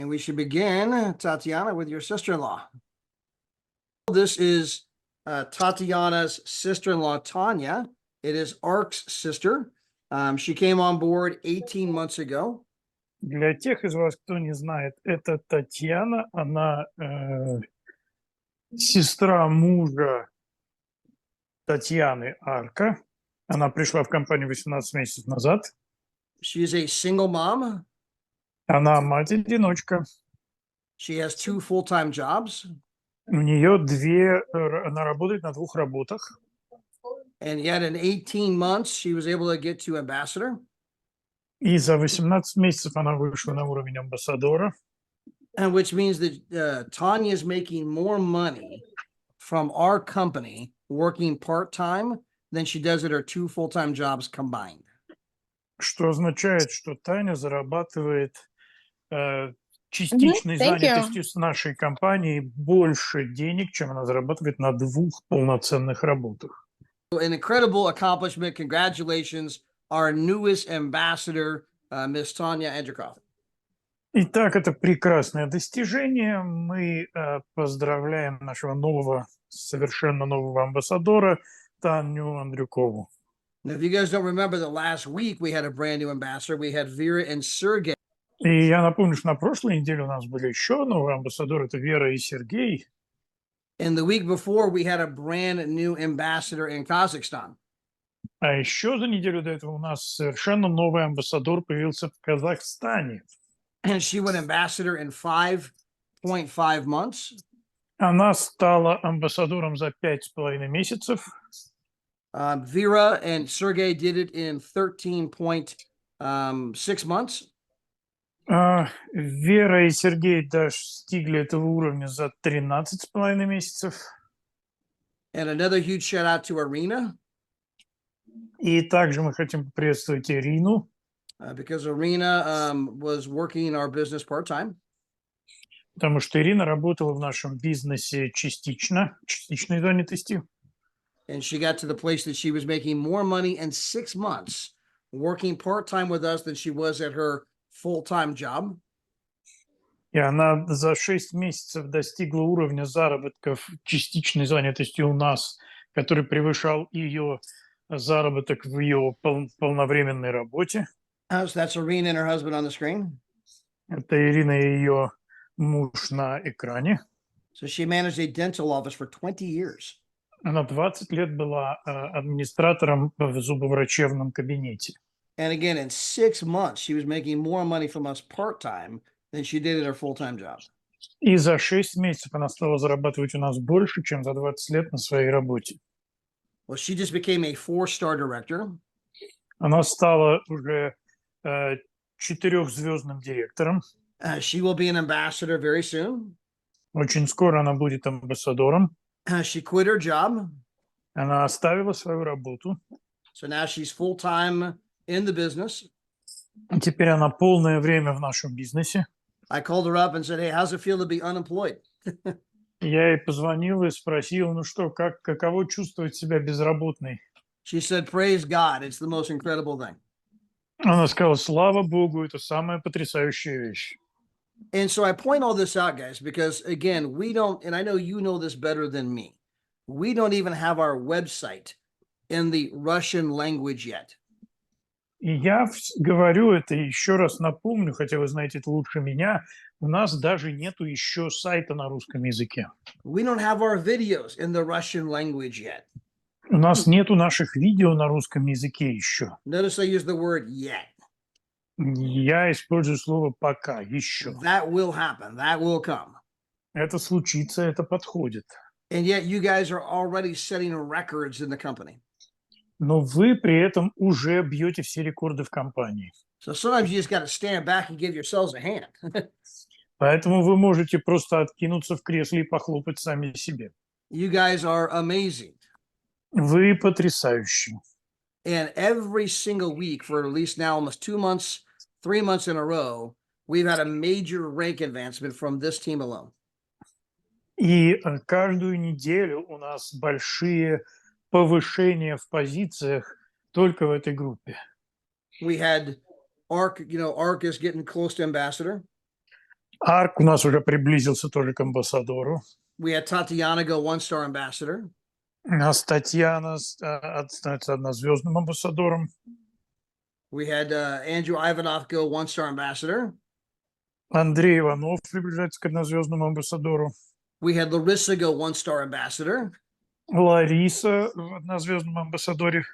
And we should begin, Tatiana, with your sister-in-law. This is Tatiana's sister-in-law, Tanya. It is Ark's sister. She came on board 18 months ago. Для тех из вас, кто не знает, это Татьяна, она сестра мужа Татьяны Арка. Она пришла в компанию 18 месяцев назад. She is a single mom. Она мать-одиночка. She has 2 full-time jobs. У нее она работает на 2 работах. And yet in 18 months, she was able to get to ambassador. И за 18 месяцев она вышла на уровень амбассадора. And which means that Tanya is making more money from our company working part-time than she does at her 2 full-time jobs combined. Что означает, что Таня зарабатывает частичной занятостью с нашей компанией больше денег, чем она зарабатывает на 2 полноценных работах. An incredible accomplishment. Congratulations, our newest ambassador, Miss Tanya Andrikoff. Итак, это прекрасное достижение. Мы поздравляем нашего совершенно нового амбассадора Таню Андрюкову. Now, if you guys don't remember that last week we had a brand new ambassador, we had Vera and Sergey. И я напомню, что на прошлой неделе у нас были еще новые амбассадоры, это Вера и Сергей. And the week before we had a brand new ambassador in Kazakhstan. А еще за неделю до этого у нас совершенно новый амбассадор появился в Казахстане. And she went ambassador in 5.5 months. Она стала амбассадором за 5,5 месяцев. Vera and Sergey did it in 13.6 months. Вера и Сергей достигли этого уровня за 13,5 месяцев. And another huge shout out to Irina. И также мы хотим поприветствовать Ирину. Because Irina was working our business part-time. Потому что Ирина работала в нашем бизнесе частичной занятостью. And she got to the place that she was making more money in 6 months working part-time with us than she was at her full-time job. И она за 6 месяцев достигла уровня заработков частичной занятости у нас, который превышал ее заработок в ее полновременной работе. So that's Irina and her husband on the screen. Это Ирина и ее муж на экране. So she managed a dental office for 20 years. Она 20 лет была администратором в зубоврачебном кабинете. And again, in 6 months, she was making more money from us part-time than she did at her full-time job. И за 6 месяцев она стала зарабатывать у нас больше, чем за 20 лет на своей работе. Well, she just became a 4-star director. Она стала уже 4-звездным директором. She will be an ambassador very soon. Очень скоро она будет амбассадором. She quit her job. Она оставила свою работу. So now she's full-time in the business. И теперь она полное время в нашем бизнесе. I called her up and said, "Hey, how's it feel to be unemployed?" Я ей позвонил и спросил, ну что, каково чувствовать себя безработной? She said, "Praise God, it's the most incredible thing." Она сказала, слава Богу, это самая потрясающая вещь. And so I point all this out, guys, because again, we don't, and I know you know this better than me, we don't even have our website in the Russian language yet. И я говорю это еще раз напомню, хотя вы знаете это лучше меня, у нас даже нету еще сайта на русском языке. We don't have our videos in the Russian language yet. У нас нету наших видео на русском языке еще. Notice I use the word yet. Я использую слово «пока», еще. That will happen. That will come. Это случится, это подходит. And yet you guys are already setting records in the company. Но вы при этом уже бьете все рекорды в компании. So sometimes you just got to stand back and give yourselves a hand. Поэтому вы можете просто откинуться в кресле и похлопать сами себе. You guys are amazing. Вы потрясающие. And every single week for at least now almost 2 months, 3 months in a row, we've had a major rank advancement from this team alone. И каждую неделю у нас большие повышения в позициях только в этой группе. We had Ark, Ark is getting close to ambassador. Арк у нас уже приблизился тоже к амбассадору. We had Tatiana go 1-star ambassador. У нас Татьяна становится однозвездным амбассадором. We had Andrew Ivanov go 1-star ambassador. Андрей Иванов приближается к однозвездному амбассадору. We had Larissa go 1-star ambassador. Лариса в однозвездном амбассадоре.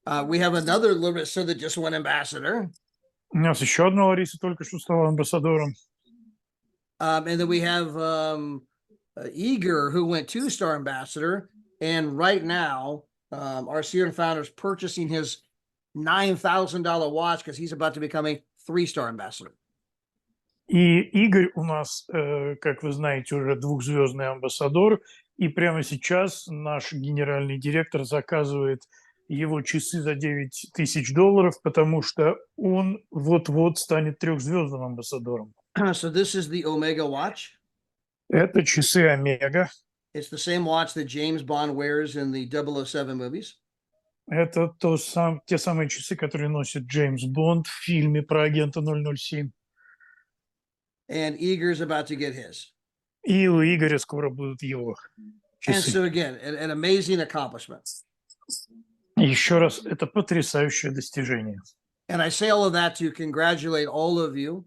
We have another Larissa that just went ambassador. У нас еще одна Лариса только что стала амбассадором. And then we have Eager, who went 2-star ambassador. And right now, our Sierra founder is purchasing his $9,000 watch because he's about to become a 3-star ambassador. И Игорь у нас, как вы знаете, уже двухзвездный амбассадор. И прямо сейчас наш генеральный директор заказывает его часы за $9,000, потому что он вот-вот станет трехзвездным амбассадором. So this is the Omega watch. Это часы Омега. It's the same watch that James Bond wears in the 007 movies. Это те самые часы, которые носит Джеймс Бонд в фильме про агента 007. And Eager's about to get his. И у Игоря скоро будут его And часы. so again, an amazing accomplishment. Еще раз, это потрясающее достижение. And I say all of that to congratulate all of you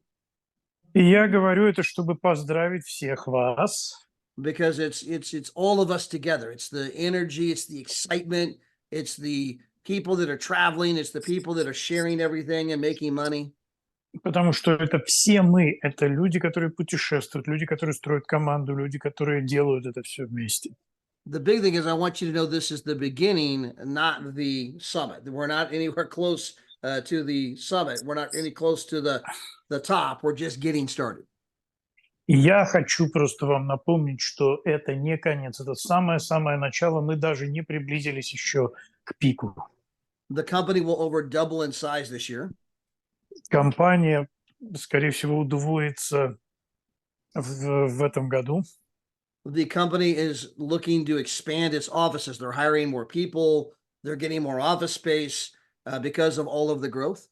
И я говорю это, чтобы поздравить всех вас, because it's all of us together. It's the energy, it's the excitement, it's the people that are traveling, it's the people that are sharing everything and making money. потому что это все мы, это люди, которые путешествуют, люди, которые строят команду, люди, которые делают это все вместе. The big thing is I want you to know this is the beginning, not the summit. We're not anywhere close to the summit. We're not any close to the top. We're just getting started. И я хочу просто вам напомнить, что это не конец, это самое-самое начало, мы даже не приблизились еще к пику. The company will over double in size this year. Компания, скорее всего, удвоится в этом году. The company is looking to expand its offices. They're hiring more people. They're getting more office space because of all of the growth.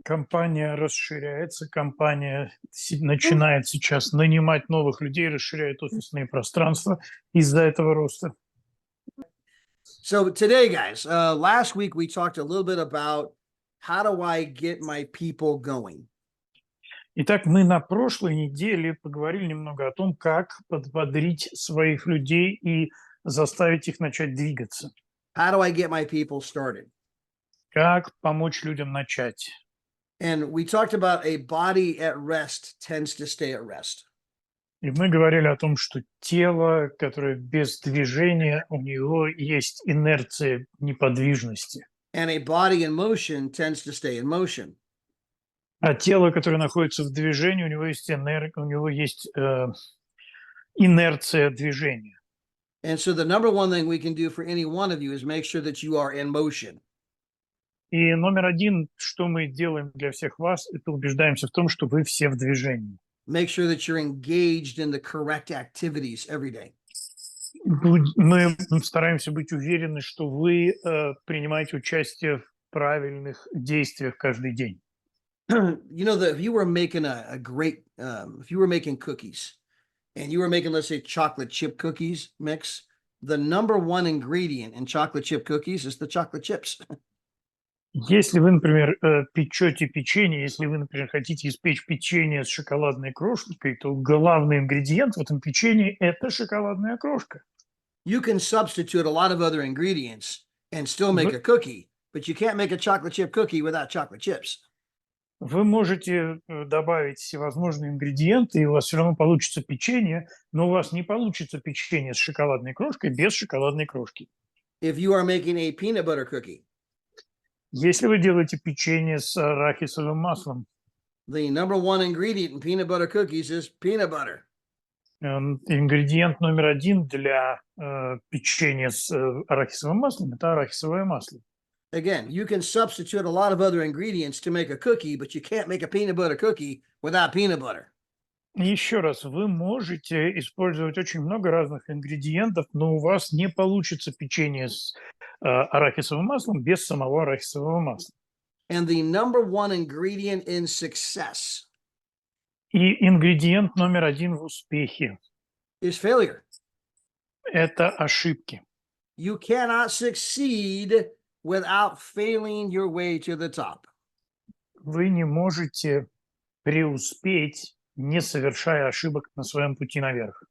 Компания расширяется, компания начинает сейчас нанимать новых людей, расширяет офисные пространства из-за этого роста. So today, guys, last week we talked a little bit about how do I get my people going? Итак, мы на прошлой неделе поговорили немного о том, как подбодрить своих людей и заставить их начать двигаться. How do I get my people started? Как помочь людям начать. And we talked about a body at rest tends to stay at rest. И мы говорили о том, что тело, которое без движения, у него есть инерция неподвижности. And a body in motion tends to stay in motion. А тело, которое находится в движении, у него есть инерция движения. And so the number one thing we can do for any one of you is make sure that you are in motion. И номер один, что мы делаем для всех вас, это убеждаемся в том, что вы все в движении. Make sure that you're engaged in the correct activities every day. Мы стараемся быть уверены, что вы принимаете участие в правильных действиях каждый день. You know that if you were making if you were making cookies and you were making, let's say, chocolate chip cookies mix, the number one ingredient in chocolate chip cookies is the chocolate chips. Если вы, например, печете печенье, если вы, например, хотите испечь печенье с шоколадной крошкой, то главный ингредиент в этом печенье – это шоколадная крошка. You can substitute a lot of other ingredients and still make a cookie, but you can't make a chocolate chip cookie without chocolate chips. Вы можете добавить всевозможные ингредиенты, и у вас все равно получится печенье, но у вас не получится печенье с шоколадной крошкой без шоколадной крошки. If you are making a peanut butter cookie, Если вы делаете печенье с арахисовым маслом, the number one ingredient in peanut butter cookies is peanut butter. Ингредиент номер один для печенья с арахисовым маслом – это арахисовое масло. Again, you can substitute a lot of other ingredients to make a cookie, but you can't make a peanut butter cookie without peanut butter. Еще раз, вы можете использовать очень много разных ингредиентов, но у вас не получится печенье с арахисовым маслом без самого арахисового масла. And the number one ingredient in success И ингредиент номер один в успехе is failure. – это ошибки. You cannot succeed without failing your way to the top. Вы не можете преуспеть, не совершая ошибок на своем пути наверх.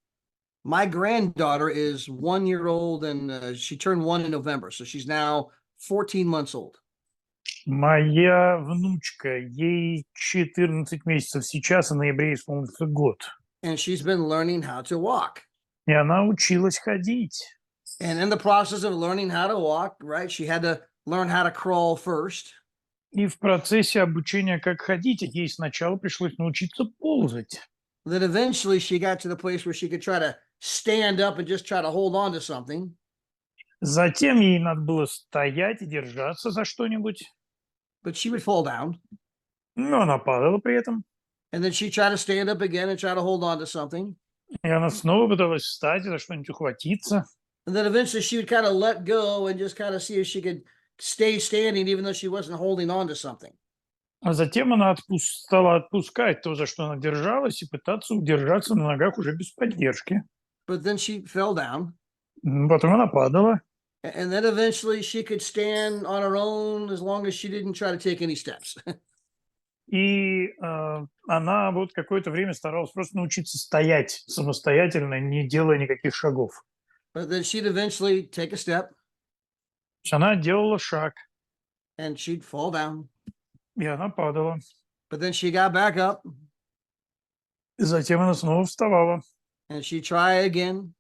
My granddaughter is 1 year old and she turned 1 in November. So she's now 14 months old. Моя внучка, ей 14 месяцев сейчас, в ноябре исполнится год. And she's been learning how to walk. И она училась ходить. And in the process of learning how to walk, right, she had to learn how to crawl first. И в процессе обучения, как ходить, ей сначала пришлось научиться ползать. Then eventually she got to the place where she could try to stand up and just try to hold on to something. Затем ей надо было стоять и держаться за что-нибудь. But she would fall down. Но она падала при этом. And then she'd try to stand up again and try to hold on to something. И она снова пыталась встать и за что-нибудь ухватиться. And then eventually she would kind of let go and just kind of see if she could stay standing, even though she wasn't holding on to something. А затем она стала отпускать то, за что она держалась, и пытаться удержаться на ногах уже без поддержки. But then she fell down. Потом она падала. And then eventually she could stand on her own as long as she didn't try to take any steps. И она вот какое-то время старалась просто научиться стоять самостоятельно, не делая никаких шагов. But then she'd eventually take a step То есть она делала шаг, and she'd fall down. и она падала. But then she got back up И затем она снова вставала. and she'd try again.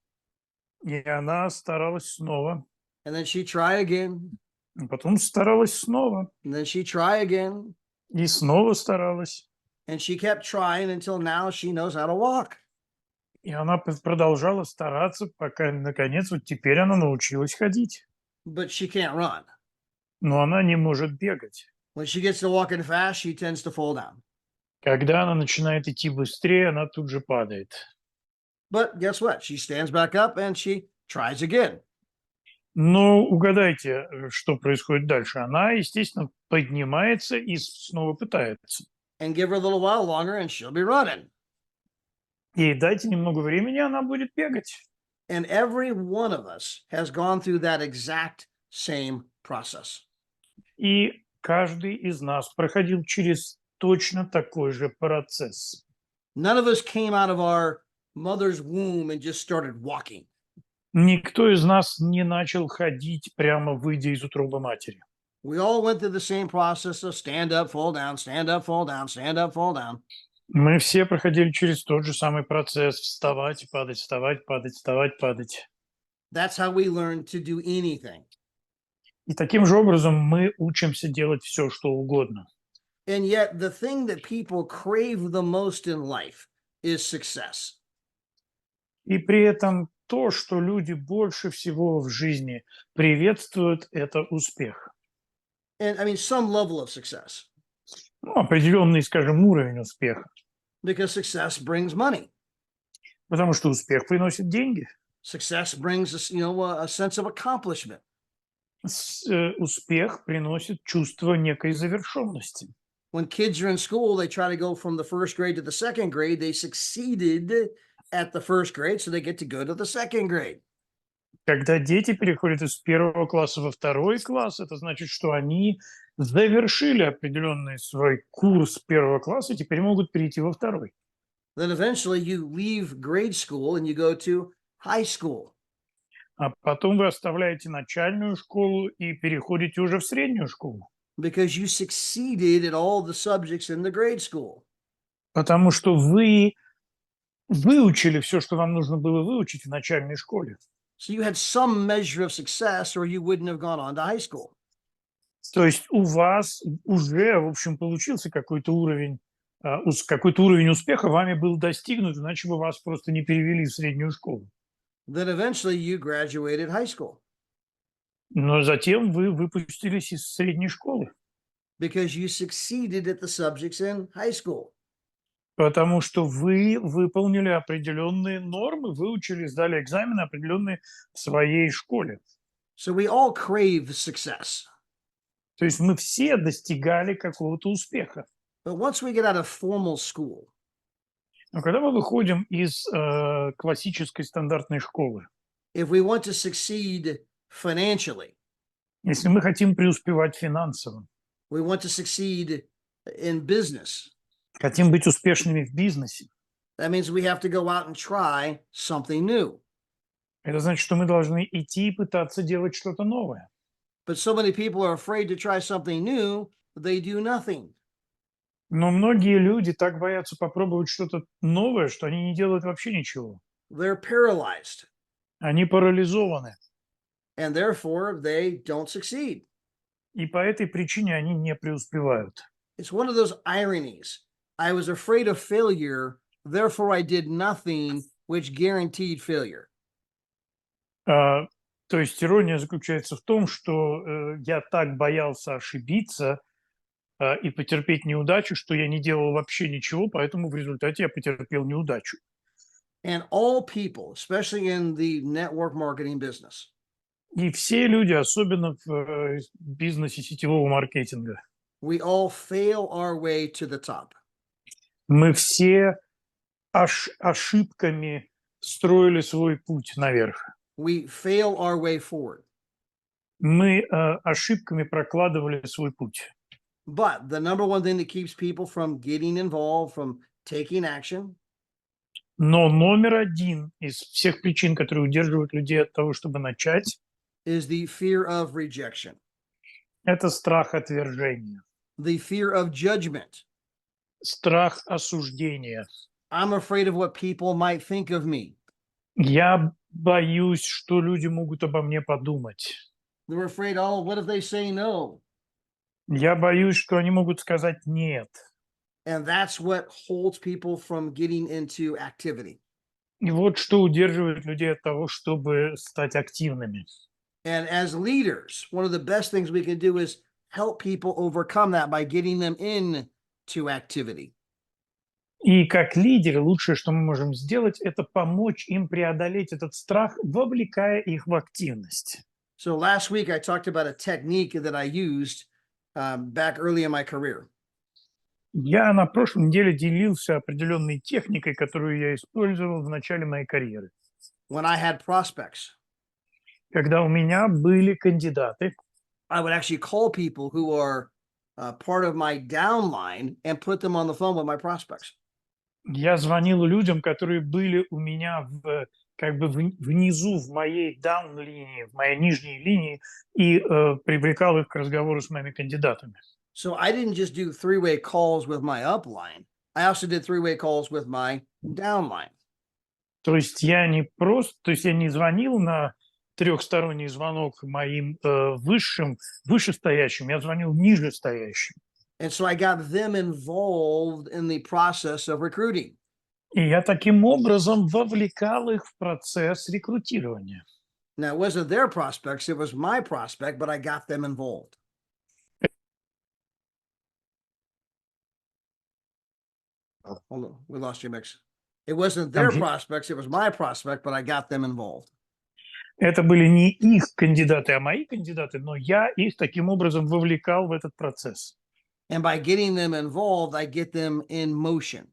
И она старалась снова. And then she'd try again. И потом старалась снова. And then she'd try again. И снова старалась. And she kept trying until now she knows how to walk. И она продолжала стараться, пока, наконец, вот теперь она научилась ходить. But she can't run. Но она не может бегать. When she gets to walking fast, she tends to fall down. Когда она начинает идти быстрее, она тут же падает. But guess what? She stands back up and she tries again. Но угадайте, что происходит дальше. Она, естественно, поднимается и снова пытается. And give her a little while longer and she'll be running. Ей дайте немного времени, она будет бегать. And every one of us has gone through that exact same process. И каждый из нас проходил через точно такой же процесс. None of us came out of our mother's womb and just started walking. Никто из нас не начал ходить, прямо выйдя из утробы матери. We all went through the same process of stand up, fall down, stand up, fall down, stand up, fall down. Мы все проходили через тот же самый процесс: вставать, падать, вставать, падать, вставать, падать. That's how we learn to do anything. И таким же образом мы учимся делать все, что угодно. And yet the thing that people crave the most in life is success. И при этом то, что люди больше всего в жизни приветствуют, это успех. And I mean, some level of success, Ну, определенный, скажем, уровень успеха. because success brings money. Потому что успех приносит деньги. Success brings us, a sense of accomplishment. Успех приносит чувство некой завершенности. When kids are in school, they try to go from the first grade to the second grade. They succeeded at the first grade, so they get to go to the second grade. Когда дети переходят из первого класса во второй класс, это значит, что они завершили определенный свой курс первого класса и теперь могут перейти во второй. Then eventually you leave grade school and you go to high school. А потом вы оставляете начальную школу и переходите уже в среднюю школу. Because you succeeded at all the subjects in the grade school. Потому что вы выучили все, что вам нужно было выучить в начальной школе. So you had some measure of success or you wouldn't have gone on to high school. То есть у вас уже, в общем, получился какой-то уровень успеха, вами был достигнут, иначе бы вас просто не перевели в среднюю школу. Then eventually you graduated high school. Но затем вы выпустились из средней школы. Because you succeeded at the subjects in high school. Потому что вы выполнили определенные нормы, выучили, сдали экзамены определенные в своей школе. So we all crave success. То есть мы все достигали какого-то успеха. But once we get out of formal school, Но когда мы выходим из классической стандартной школы, if we want to succeed financially, если мы хотим преуспевать финансово, we want to succeed in business, хотим быть успешными в бизнесе, that means we have to go out and try something new. это значит, что мы должны идти и пытаться делать что-то новое. But so many people are afraid to try something new, they do nothing. Но многие люди так боятся попробовать что-то новое, что они не делают вообще ничего. They're paralyzed, Они парализованы. and therefore they don't succeed. И по этой причине они не преуспевают. It's one of those ironies. I was afraid of failure, therefore I did nothing, which guaranteed failure. То есть ирония заключается в том, что я так боялся ошибиться и потерпеть неудачу, что я не делал вообще ничего, поэтому в результате я потерпел неудачу. And all people, especially in the network marketing business, И все люди, особенно в бизнесе сетевого маркетинга, we all fail our way to the top. мы все ошибками строили свой путь наверх. We fail our way forward. Мы ошибками прокладывали свой путь. But the number one thing that keeps people from getting involved, from taking action, Но номер один из всех причин, которые удерживают людей от того, чтобы начать, is the fear of rejection, это страх отвержения, the fear of judgment. страх осуждения. I'm afraid of what people might think of me. Я боюсь, что люди могут обо мне подумать. They're afraid, oh, what if they say no? Я боюсь, что они могут сказать «нет». And that's what holds people from getting into activity. И вот что удерживает людей от того, чтобы стать активными. And as leaders, one of the best things we can do is help people overcome that by getting them into activity. И как лидеры лучшее, что мы можем сделать, это помочь им преодолеть этот страх, вовлекая их в активность. So last week I talked about a technique that I used back early in my career. Я на прошлой неделе делился определенной техникой, которую я использовал в начале моей карьеры. When I had prospects, Когда у меня были кандидаты, I would actually call people who are part of my downline and put them on the phone with my prospects. я звонил людям, которые были у меня как бы внизу, в моей даун-линии, в моей нижней линии, и привлекал их к разговору с моими кандидатами. So I didn't just do three-way calls with my upline. I also did three-way calls with my downline. То есть я не звонил на трехсторонний звонок моим вышестоящим, я звонил нижестоящим. And so I got them involved in the process of recruiting. И я таким образом вовлекал их в процесс рекрутирования. Now, it wasn't their prospects, it was my prospect, but I got them involved. Hold on, we lost your mix. It wasn't their prospects, it was my prospect, but I got them involved. Это были не их кандидаты, а мои кандидаты, но я их таким образом вовлекал в этот процесс. And by getting them involved, I get them in motion.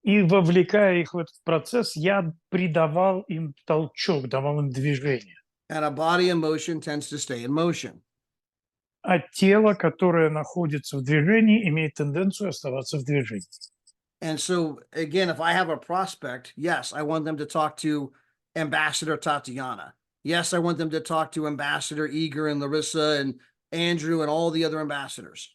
И вовлекая их в этот процесс, я придавал им толчок, давал им движение. And a body in motion tends to stay in motion. А тело, которое находится в движении, имеет тенденцию оставаться в движении. And so, again, if I have a prospect, yes, I want them to talk to Ambassador Tatiana. Yes, I want them to talk to Ambassador Igor and Larissa and Andrew and all the other ambassadors.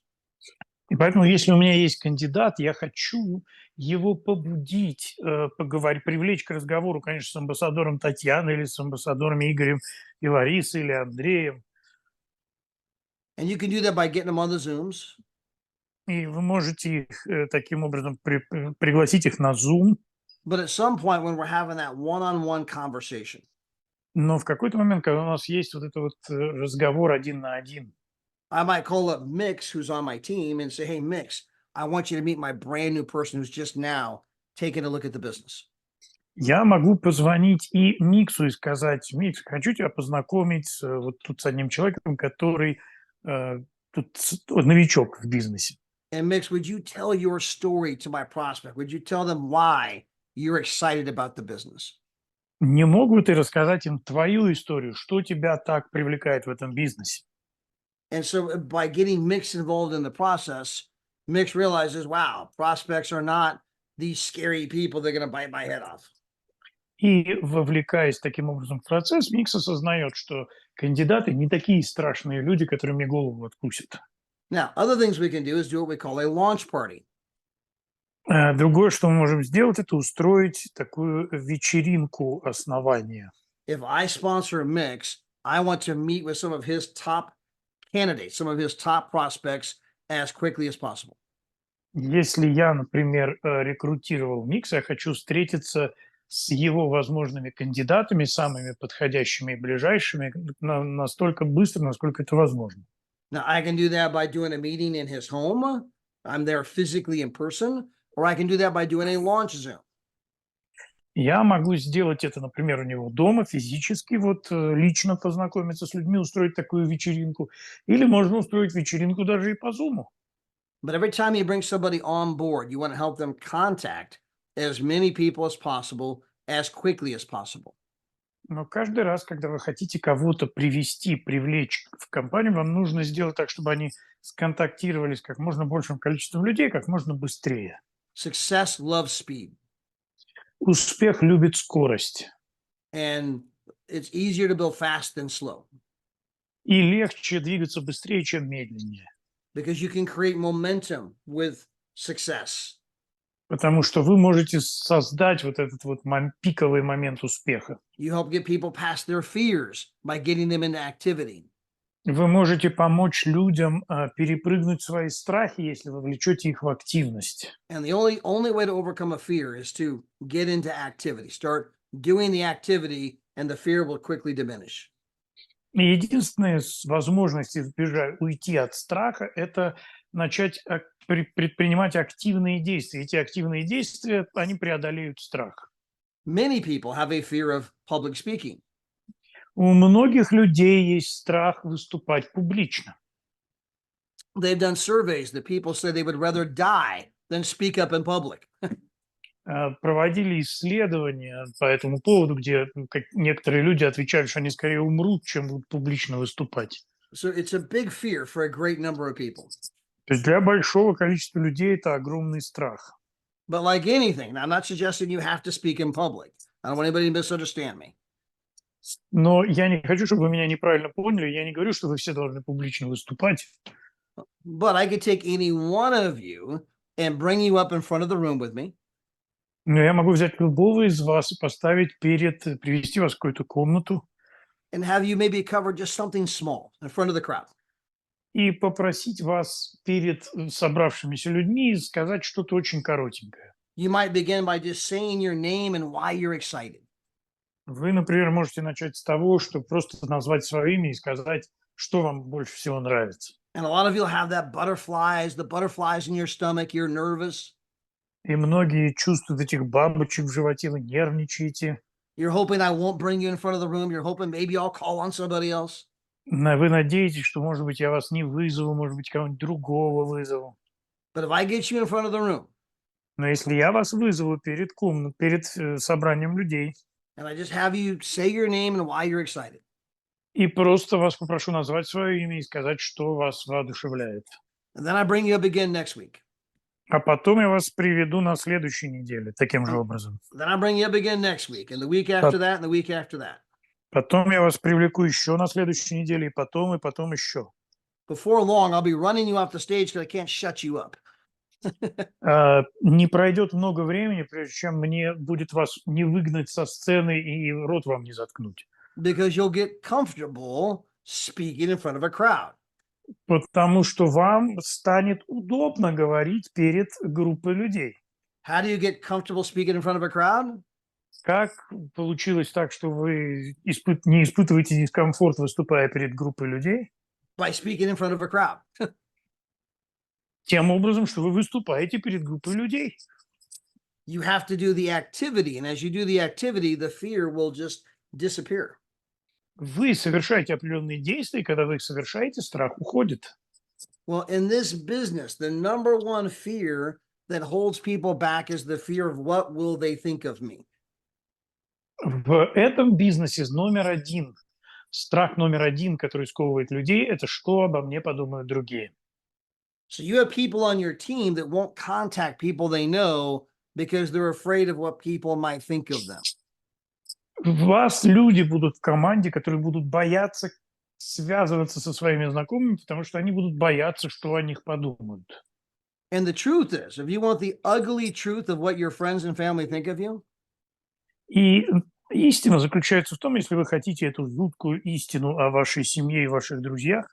И поэтому, если у меня есть кандидат, я хочу его побудить, поговорить, привлечь к разговору, конечно, с амбассадором Татьяной или с амбассадорами Игорем и Ларисой или Андреем. And you can do that by getting them on the Zooms. И вы можете их таким образом пригласить их на Zoom. But at some point when we're having that one-on-one conversation, Но в какой-то момент, когда у нас есть вот этот вот разговор один на один, I might call up Mix, who's on my team, and say, hey, Mix, I want you to meet my brand new person who's just now taking a look at the business. я могу позвонить и Миксу и сказать: Микс, хочу тебя познакомить вот тут с одним человеком, который тут новичок в бизнесе. And Mix, would you tell your story to my prospect? Would you tell them why you're excited about the business? Не мог бы ты рассказать им твою историю, что тебя так привлекает в этом бизнесе? And so by getting Mix involved in the process, Mix realizes, wow, prospects are not these scary people that are going to bite my head off. И, вовлекаясь таким образом в процесс, Микс осознает, что кандидаты не такие страшные люди, которые мне голову откусят. Now, other things we can do is do what we call a launch party. Другое, что мы можем сделать, это устроить такую вечеринку основания. If I sponsor a Mix, I want to meet with some of his top candidates, some of his top prospects as quickly as possible. Если я, например, рекрутировал Микса, я хочу встретиться с его возможными кандидатами, самыми подходящими и ближайшими, настолько быстро, насколько это возможно. Now, I can do that by doing a meeting in his home. I'm there physically in person, or I can do that by doing a launch Zoom. Я могу сделать это, например, у него дома физически, лично познакомиться с людьми, устроить такую вечеринку. Или можно устроить вечеринку даже и по Zoom. But every time you bring somebody on board, you want to help them contact as many people as possible as quickly as possible. Но каждый раз, когда вы хотите кого-то привести, привлечь в компанию, вам нужно сделать так, чтобы они сконтактировались как можно большим количеством людей, как можно быстрее. Success loves speed, Успех любит скорость. and it's easier to build fast than slow И легче двигаться быстрее, чем медленнее. because you can create momentum with success. Потому что вы можете создать этот пиковый момент успеха. You help get people past their fears by getting them into activity. Вы можете помочь людям перепрыгнуть свои страхи, если вы влечете их в активность. And the only way to overcome a fear is to get into activity. Start doing the activity, and the fear will quickly diminish. И единственная возможность уйти от страха – это начать предпринимать активные действия. Эти активные действия, они преодолеют страх. Many people have a fear of public speaking. У многих людей есть страх выступать публично. They've done surveys that people say they would rather die than speak up in public. Проводили исследования по этому поводу, где некоторые люди отвечали, что они скорее умрут, чем будут публично выступать. So it's a big fear for a great number of people. То есть для большого количества людей это огромный страх. But like anything, now I'm not suggesting you have to speak in public. I don't want anybody to misunderstand me. Но я не хочу, чтобы вы меня неправильно поняли. Я не говорю, что вы все должны публично выступать. But I could take any one of you and bring you up in front of the room with me. Но я могу взять любого из вас и привести вас в какую-то комнату And have you maybe cover just something small in front of the crowd. и попросить вас перед собравшимися людьми сказать что-то очень коротенькое. You might begin by just saying your name and why you're excited. Вы, например, можете начать с того, что просто назвать свое имя и сказать, что вам больше всего нравится. And a lot of you have that the butterflies in your stomach, you're nervous. И многие чувствуют этих бабочек в животе, вы нервничаете. You're hoping I won't bring you in front of the room. You're hoping maybe I'll call on somebody else. Вы надеетесь, что, может быть, я вас не вызову, может быть, кого-нибудь другого вызову. But if I get you in front of the room Но если я вас вызову перед собранием людей and I just have you say your name and why you're excited, и просто вас попрошу назвать свое имя и сказать, что вас воодушевляет. and then I bring you up again next week, А потом я вас приведу на следующей неделе таким же образом. then I bring you up again next week, and the week after that, and the week after that. Потом я вас привлеку еще на следующей неделе, и потом еще. Before long, I'll be running you off the stage because I can't shut you up. Не пройдет много времени, прежде чем мне будет вас не выгнать со сцены и рот вам не заткнуть. Because you'll get comfortable speaking in front of a crowd. Потому что вам станет удобно говорить перед группой людей. How do you get comfortable speaking in front of a crowd? Как получилось так, что вы не испытываете дискомфорт, выступая перед группой людей? By speaking in front of a crowd. Тем образом, что вы выступаете перед группой людей. You have to do the activity, and as you do the activity, the fear will just disappear. Вы совершаете определенные действия, и когда вы их совершаете, страх уходит. Well, in this business, the number one fear that holds people back is the fear of what will they think of me. В этом бизнесе страх номер один, который сковывает людей, это что обо мне подумают другие. So you have people on your team that won't contact people they know because they're afraid of what people might think of them. У вас люди будут в команде, которые будут бояться связываться со своими знакомыми, потому что они будут бояться, что о них подумают. And the truth is, if you want the ugly truth of what your friends and family think of you, И истина заключается в том, если вы хотите эту жуткую истину о вашей семье и ваших друзьях,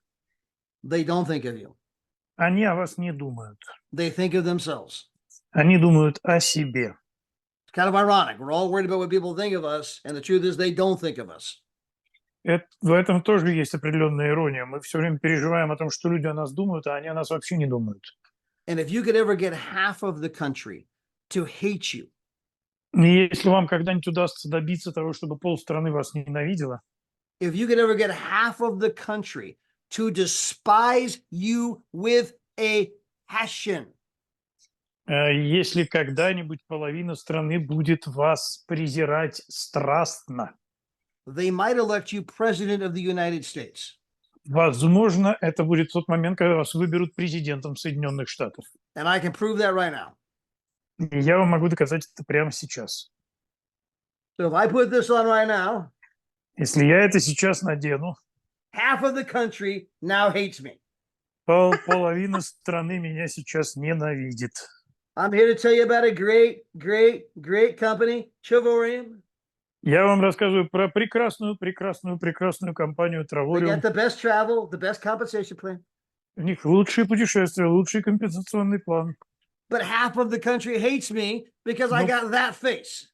they don't think of you. они о вас не думают. They think of themselves. Они думают о себе. It's kind of ironic. We're all worried about what people think of us, and the truth is they don't think of us. В этом тоже есть определенная ирония. Мы все время переживаем о том, что люди о нас думают, а они о нас вообще не думают. And if you could ever get half of the country to hate you, И если вам когда-нибудь удастся добиться того, чтобы полстраны вас ненавидела, if you could ever get half of the country to despise you with a passion, если когда-нибудь половина страны будет вас презирать страстно, they might elect you president of the United States. возможно, это будет тот момент, когда вас выберут президентом Соединенных Штатов. And I can prove that right now. И я вам могу доказать это прямо сейчас. So if I put this on right now, Если я это сейчас надену, half of the country now hates me. половина страны меня сейчас ненавидит. I'm here to tell you about a great company, Chivalrium. Я вам рассказываю про прекрасную компанию They Травориум. got the best travel, the best compensation plan. У них лучшие путешествия, лучший компенсационный план. But half of the country hates me because I got that face.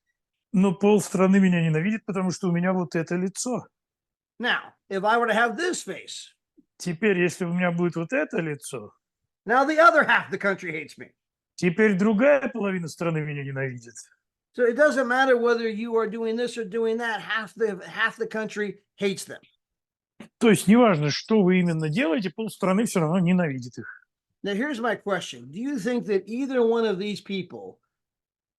Но полстраны меня ненавидит, потому что у меня вот это лицо. Now, if I were to have this face, Теперь, если у меня будет вот это лицо, now the other half of the country hates me. теперь другая половина страны меня ненавидит. So it doesn't matter whether you are doing this or doing that, half the country hates them. То есть неважно, что вы именно делаете, полстраны все равно ненавидит их. Now, here's my question. Do you think that either one of these people,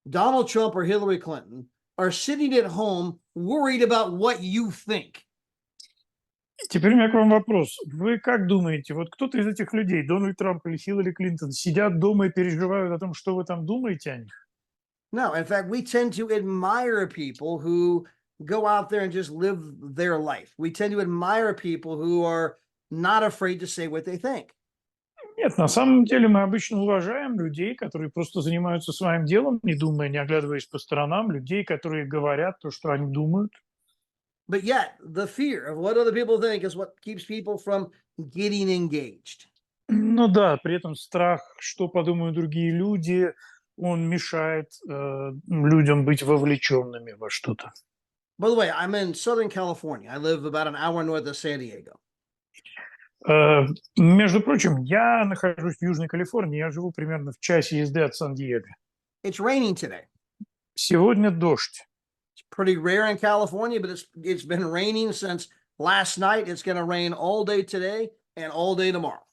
Donald Trump or Hillary Clinton, are sitting at home worried about what you think? Теперь у меня к вам вопрос. Вы как думаете, вот кто-то из этих людей, Дональд Трамп или Хиллари Клинтон, сидят дома и переживают о том, что вы там думаете о них? No, in fact, we tend to admire people who go out there and just live their life. We tend to admire people who are not afraid to say what they think. Нет, на самом деле мы обычно уважаем людей, которые просто занимаются своим делом, не думая, не оглядываясь по сторонам, людей, которые говорят то, что они думают. But yet, the fear of what other people think is what keeps people from getting engaged. Ну да, при этом страх, что подумают другие люди, он мешает людям быть вовлеченными во что-то. By the way, I'm in Southern California. I live about an hour north of San Diego. Между прочим, я нахожусь в Южной Калифорнии, я живу примерно в часе езды от Сан-Диего. It's raining today. Сегодня дождь. It's pretty rare in California, but it's been raining since last night. It's going to rain all day today and all day tomorrow.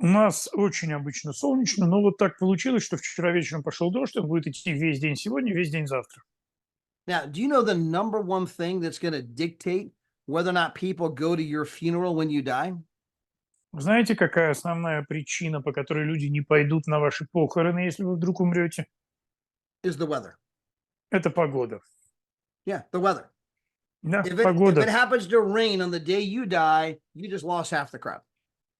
У нас очень обычно солнечно, но вот так получилось, что вчера вечером пошел дождь, он будет идти весь день сегодня, весь день завтра. Now, do you know the number one thing that's going to dictate whether or not people go to your funeral when you die? Знаете, какая основная причина, по которой люди не пойдут на ваши похороны, если вы вдруг умрете? Is the weather. Это погода. Yeah, the weather. Да, If it погода. happens to rain on the day you die, you just lost half the crowd.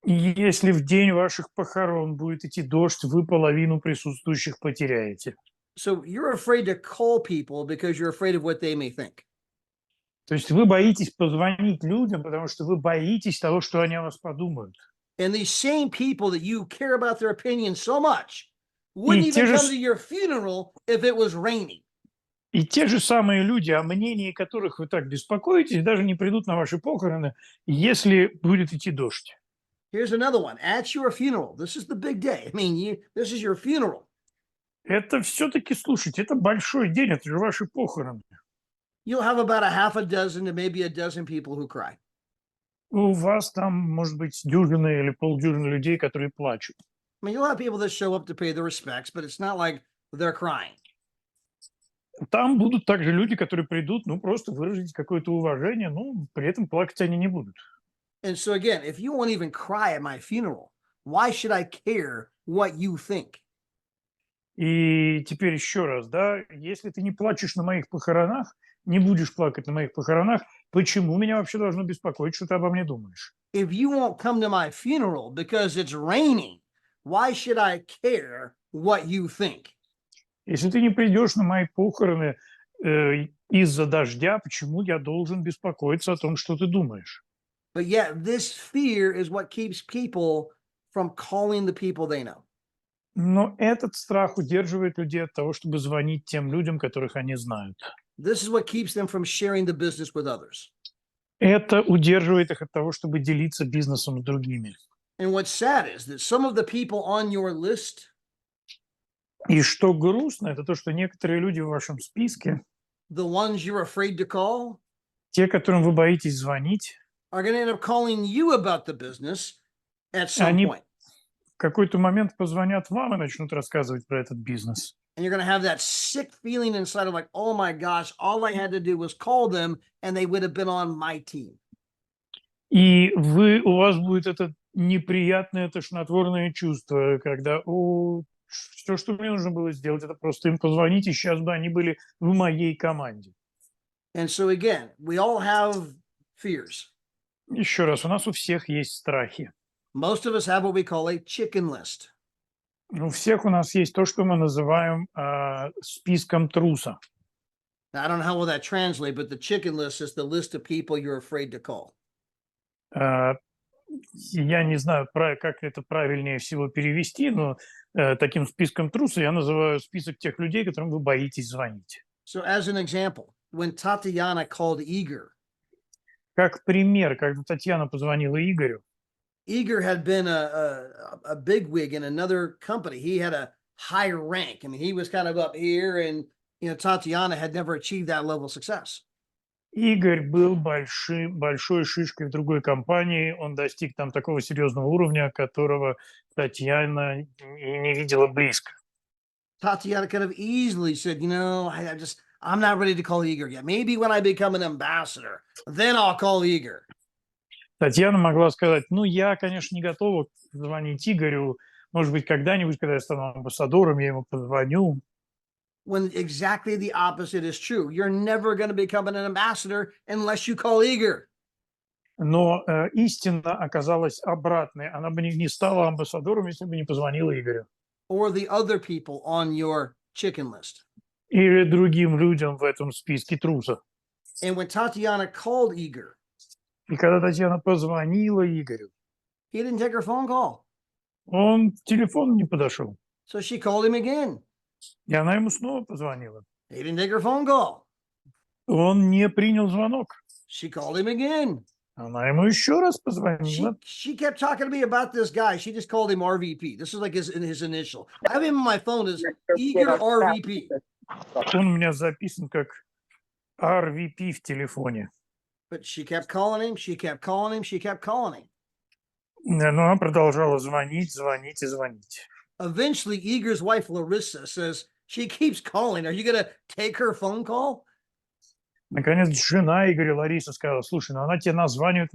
И если в день ваших похорон будет идти дождь, вы половину присутствующих потеряете. So you're afraid to call people because you're afraid of what they may think. То есть вы боитесь позвонить людям, потому что вы боитесь того, что они о вас подумают. And these same people that you care about their opinion so much wouldn't И те even же come to your funeral if it was raining. И те же самые люди, о мнении которых вы так беспокоитесь, даже не придут на ваши похороны, если будет идти дождь. Here's another one. At your funeral. This is the big day. I mean, this is your funeral. Это все-таки, слушайте, это большой день, это же ваши похороны. You'll have about a half a dozen to maybe a dozen people who cry. У вас там, может быть, дюжина или полдюжины людей, которые плачут. I mean, you'll have people that show up to pay their respects, but it's not like they're crying. Там будут также люди, которые придут, ну, просто выразить какое-то уважение, ну, при этом плакать они не будут. And so again, if you won't even cry at my funeral, why should I care what you think? И теперь еще раз, да, если ты не плачешь на моих похоронах, не будешь плакать на моих похоронах, почему меня вообще должно беспокоить, что ты обо мне думаешь? If you won't come to my funeral because it's raining, why should I care what you think? Если ты не придешь на мои похороны из-за дождя, почему я должен беспокоиться о том, что ты думаешь? But yet, this fear is what keeps people from calling the people they know. Но этот страх удерживает людей от того, чтобы звонить тем людям, которых они знают. This is what keeps them from sharing the business with others. Это удерживает их от того, чтобы делиться бизнесом с другими. And what's sad is that some of the people on your list, И что грустно, это то, что некоторые люди в вашем списке, the ones you're afraid to call, те, которым вы боитесь звонить, are going to end up calling you about the business at some они point. в какой-то момент позвонят вам и начнут рассказывать про этот бизнес. And you're going to have that sick feeling inside of like, oh my gosh, all I had to do was call them and they would have been on my team. И у вас будет это неприятное тошнотворное чувство, когда все, что мне нужно было сделать, это просто им позвонить, и сейчас бы они были в моей команде. And so again, we all have fears. Еще раз, у нас у всех есть страхи. Most of us have what we call a chicken list. У всех у нас есть то, что мы называем списком труса. Now, I don't know how well that translates, but the chicken list is the list of people you're afraid to call. Я не знаю, как это правильнее всего перевести, но таким списком труса я называю список тех людей, которым вы боитесь звонить. So, as an example, when Tatiana called Igor, Как пример, когда Татьяна позвонила Игорю, Igor had been a bigwig in another company. He had a high rank. I mean, he was kind of up here, and Tatiana had never achieved that level of success. Игорь был большой шишкой в другой компании, он достиг там такого серьезного уровня, которого Татьяна и не видела близко. Tatiana could have easily said, I'm not ready to call Igor yet. Maybe when I become an ambassador, then I'll call Igor. Татьяна могла сказать, ну, я, конечно, не готова звонить Игорю, может быть, когда-нибудь, когда я стану амбассадором, я ему позвоню. When exactly the opposite is true. You're never going to become an ambassador unless you call Igor. Но истина оказалась обратной. Она бы не стала амбассадором, если бы не позвонила Игорю. Or the other people on your chicken list. Или другим людям в этом списке трусов. And when Tatiana called Igor, И когда Татьяна позвонила Игорю, he didn't take her phone call. он к телефону не подошел. So she called him again. И она ему снова позвонила. He didn't take her phone call. Он не принял звонок. She called him again. Она ему еще раз позвонила. She kept talking to me about this guy. She just called him RVP. This is like his initial. I have him on my phone as Igor RVP. Он у меня записан как RVP в телефоне. But she kept calling him. She kept calling him. She kept calling him. Но она продолжала звонить и звонить. Eventually, Igor's wife, Larissa, says, she keeps calling. Are you going to take her phone call? Наконец, жена Игоря, Лариса, сказала, слушай, ну она тебе названивает,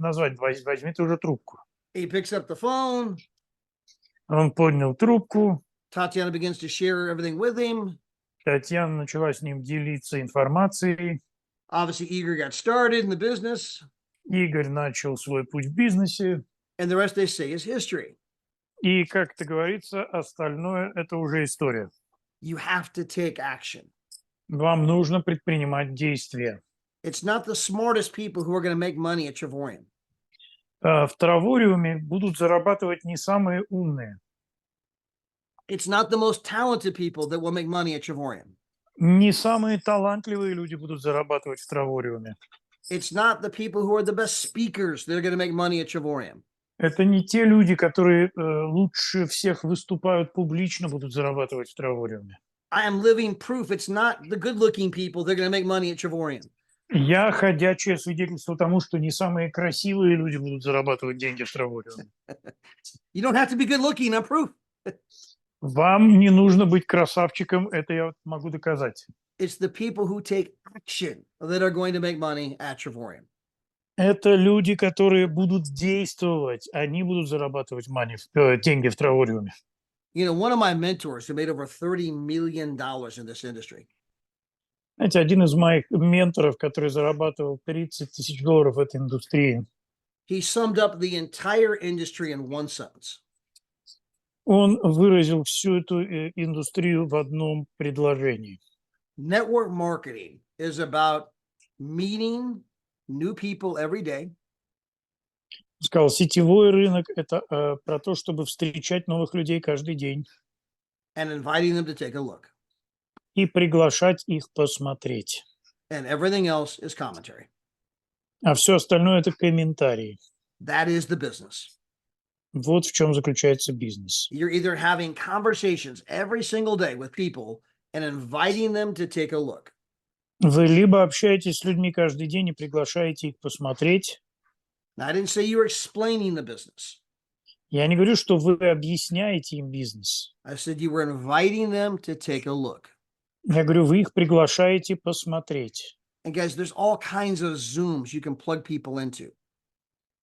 возьми ты уже трубку. He picks up the phone. Он поднял трубку. Tatiana begins to share everything with him. Татьяна начала с ним делиться информацией. Obviously, Igor got started in the business. Игорь начал свой путь в бизнесе. And the rest they say is history. И, как это говорится, остальное – это уже история. You have to take action. Вам нужно предпринимать действия. It's not the smartest people who are going to make money at Travorium. В Травориуме будут зарабатывать не самые умные. It's not the most talented people that will make money at Travorium. Не самые талантливые люди будут зарабатывать в Травориуме. It's not the people who are the best speakers that are going to make money at Travorium. Это не те люди, которые лучше всех выступают публично, будут зарабатывать в Травориуме. I am living proof it's not the good-looking people that are going to make money at Travorium. Я ходячее свидетельство тому, что не самые красивые люди будут зарабатывать деньги в травориуме. You don't have to be good looking, I'm proof. Вам не нужно быть красавчиком, это я вот могу доказать. It's the people who take action that are going to make money at Travorium. Это люди, которые будут действовать, они будут зарабатывать деньги в травориуме. You know, one of my mentors who made over $30 million in this industry, Знаете, один из моих менторов, который зарабатывал $30 тысяч в этой индустрии, he summed up the entire industry in one sentence. он выразил всю эту индустрию в одном предложении. Network marketing is about meeting new people every day Сказал, сетевой рынок – это про то, чтобы встречать новых людей каждый день and inviting them to take a look. и приглашать их посмотреть. And everything else is commentary. А все остальное – это комментарии. That is the business. Вот в чем заключается бизнес. You're either having conversations every single day with people and inviting them to take a look, Вы либо общаетесь с людьми каждый день и приглашаете их посмотреть. Now, I didn't say you were explaining the business. Я не говорю, что вы объясняете им бизнес. I said you were inviting them to take a look. Я говорю, вы их приглашаете посмотреть. And guys, there's all kinds of Zooms you can plug people into.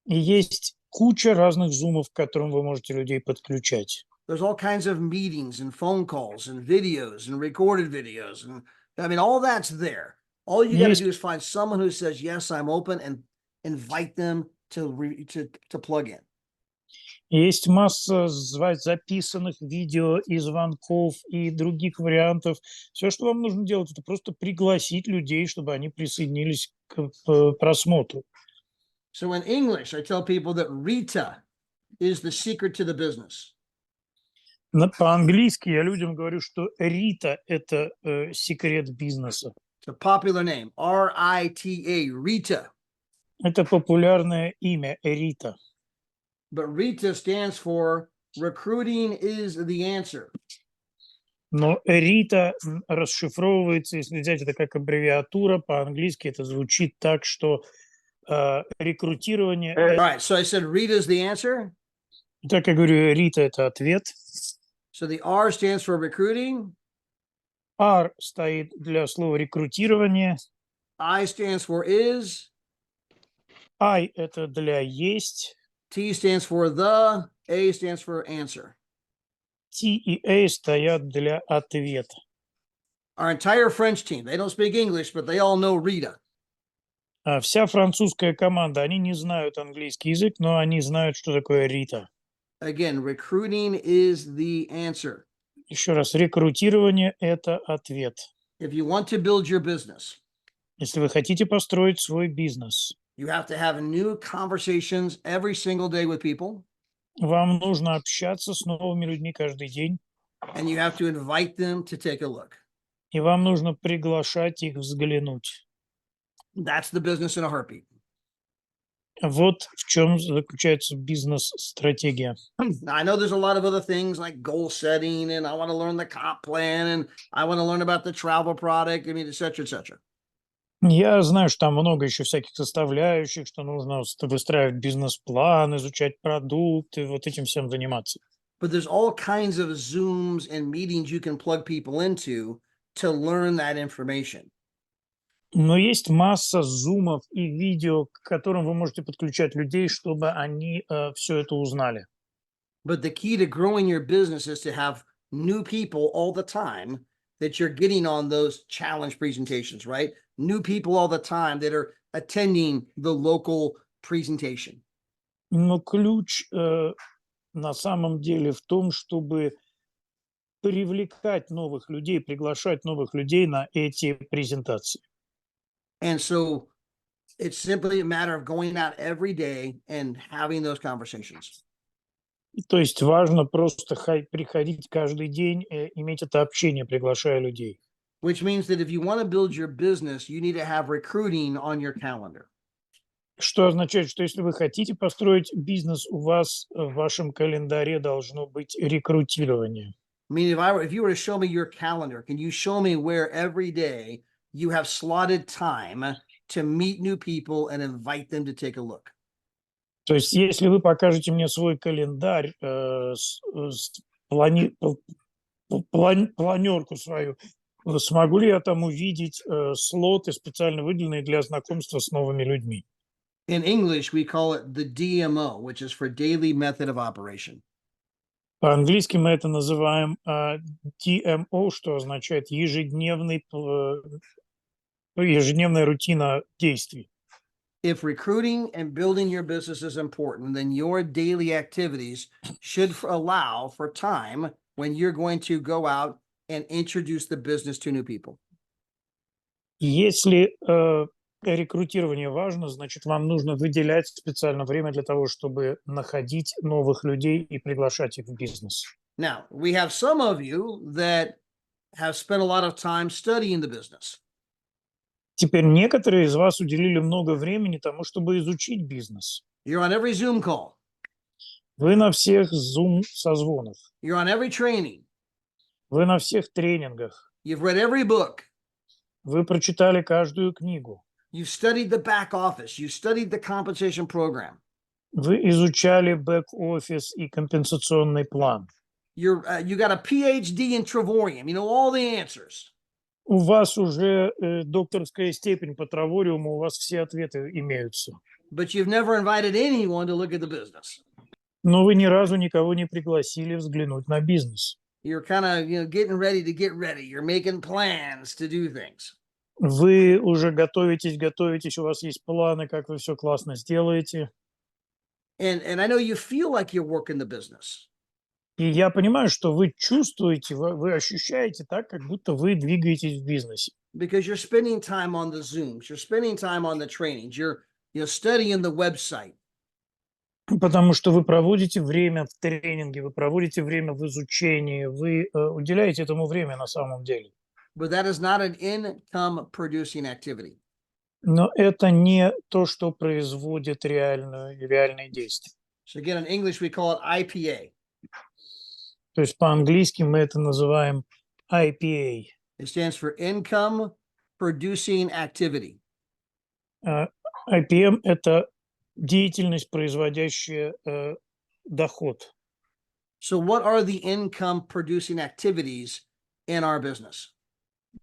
И есть куча разных зумов, к которым вы можете людей подключать. There's all kinds of meetings and phone calls and videos and recorded videos. And I mean, all that's there. All you got to Есть do is find someone who says, yes, I'm open, and invite them to plug in. Есть масса записанных видео и звонков и других вариантов. Все, что вам нужно делать, это просто пригласить людей, чтобы они присоединились к просмотру. So in English, I tell people that Rita is the secret to the business. По-английски я людям говорю, что Рита – это секрет бизнеса. It's a popular name, R-I-T-A, Rita. Это популярное имя Рита. But Rita stands for recruiting is the answer. Но Рита расшифровывается, если взять это как аббревиатура, по-английски это звучит так, что рекрутирование… All right, so I said Rita is the answer. Так я говорю, Рита – это ответ. So the R stands for recruiting. R стоит для слова рекрутирование. I stands for is. I – это для есть. T stands for the. A stands for answer. T и A стоят для ответа. Our entire French team, they don't speak English, but they all know Rita. Вся французская команда, они не знают английский язык, но они знают, что такое Рита. Again, recruiting is the answer. Еще раз, рекрутирование – это ответ. If you want to build your business, Если вы хотите построить свой бизнес, you have to have new conversations every single day with people, вам нужно общаться с новыми людьми каждый день, and you have to invite them to take a look. и вам нужно приглашать их взглянуть. That's the business in a heartbeat. Вот в чем заключается бизнес-стратегия. Now, I know there's a lot of other things like goal setting, and I want to learn the comp plan, and I want to learn about the travel product, I mean, et cetera, et cetera. Я знаю, что там много еще всяких составляющих, что нужно выстраивать бизнес-план, изучать продукты, вот этим всем заниматься. But there's all kinds of Zooms and meetings you can plug people into to learn that information. Но есть масса зумов и видео, к которым вы можете подключать людей, чтобы они все это узнали. But the key to growing your business is to have new people all the time that you're getting on those challenge presentations, right? New people all the time that are attending the local presentation. Но ключ на самом деле в том, чтобы привлекать новых людей, приглашать новых людей на эти презентации. And so it's simply a matter of going out every day and having those conversations. То есть важно просто приходить каждый день, иметь это общение, приглашая людей. Which means that if you want to build your business, you need to have recruiting on your calendar. Что означает, что если вы хотите построить бизнес, у вас в вашем календаре должно быть рекрутирование. I mean, if you were to show me your calendar, can you show me where every day you have slotted time to meet new people and invite them to take a look. То есть, если вы покажете мне свой календарь, планерку свою, смогу ли я там увидеть слоты, специально выделенные для знакомства с новыми людьми? In English, we call it the DMO, which is for daily method of operation. По-английски мы это называем DMO, что означает ежедневная рутина действий. If recruiting and building your business is important, then your daily activities should allow for time when you're going to go out and introduce the business to new people. Если рекрутирование важно, значит, вам нужно выделять специально время для того, чтобы находить новых людей и приглашать их в бизнес. Now, we have some of you that have spent a lot of time studying the business. Теперь некоторые из вас уделили много времени тому, чтобы изучить бизнес. You're on every Zoom call. Вы на всех Zoom-созвонах. You're on every training. Вы на всех тренингах. You've read every book. Вы прочитали каждую книгу. You've studied the back office. You've studied the compensation program. Вы изучали бэк-офис и компенсационный план. You got a PhD in Travorium. You know all the answers. У вас уже докторская степень по травориуму, у вас все ответы имеются. But you've never invited anyone to look at the business. Но вы ни разу никого не пригласили взглянуть на бизнес. You're kind of, getting ready to get ready. You're making plans to do things. Вы уже готовитесь, у вас есть планы, как вы все классно сделаете. And I know you feel like you're working the business. И я понимаю, что вы чувствуете, вы ощущаете так, как будто вы двигаетесь в бизнесе. Because you're spending time on the Zooms. You're spending time on the trainings. You're studying the website. Потому что вы проводите время в тренинге, вы проводите время в изучении, вы уделяете этому время на самом деле. But that is not an income-producing activity. Но это не то, что производит реальные действия. So again, in English, we call it IPA. То есть по-английски мы это называем IPA. It stands for income-producing activity. IPM – это деятельность, производящая доход. So what are the income-producing activities in our business?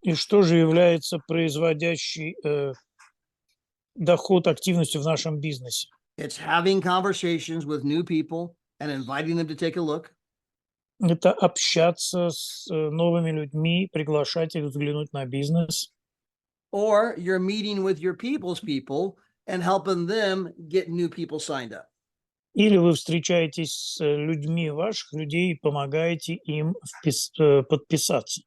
И что же является производящей доход активностью в нашем бизнесе? It's having conversations with new people and inviting them to take a look. Это общаться с новыми людьми, приглашать их взглянуть на бизнес. Or you're meeting with your people's people and helping them get new people signed up. Или вы встречаетесь с людьми ваших людей и помогаете им подписаться.